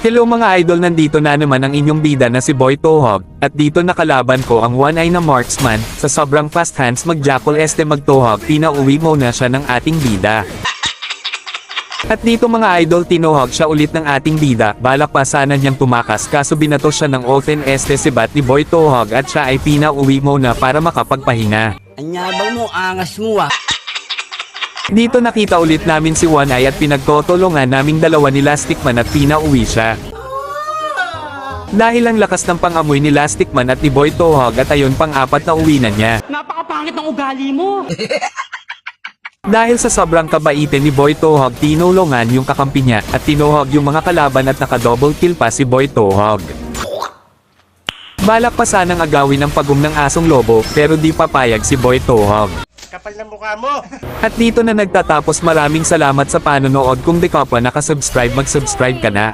Hello mga idol, nandito na naman ang inyong bida na si Boy Tohog, at dito nakalaban ko ang one eye na marksman, sa sobrang fast hands mag-jackal magtohog, pinauwi mo na siya ng ating bida. At dito mga idol, tinohog siya ulit ng ating bida, balak pa sana niyang tumakas kaso binato siya ng open sibat ni Boy Tohog at siya ay pinauwi mo na para makapagpahinga. Anyabang mo, angas mo ah. Dito nakita ulit namin si One Eye at pinagtutulungan naming dalawa ni Lastikman at pinauwi siya. Dahil ang lakas ng pangamoy ni Lastikman at ni Boy Tohog at ayon pang-apat na uwi na niya. Napakapangit ng ugali mo. Dahil sa sobrang kabaitin ni Boy Tohog, tinulungan yung kakampi niya at tinuhog yung mga kalaban at naka-double kill pa si Boy Tohog. Balak pa sanang agawin ang pagum ng asong lobo pero di papayag si Boy Tohog. Kapal na mukha mo! At dito na nagtatapos, maraming salamat sa panonood. Kung di ka pa nakasubscribe, mag-subscribe ka na.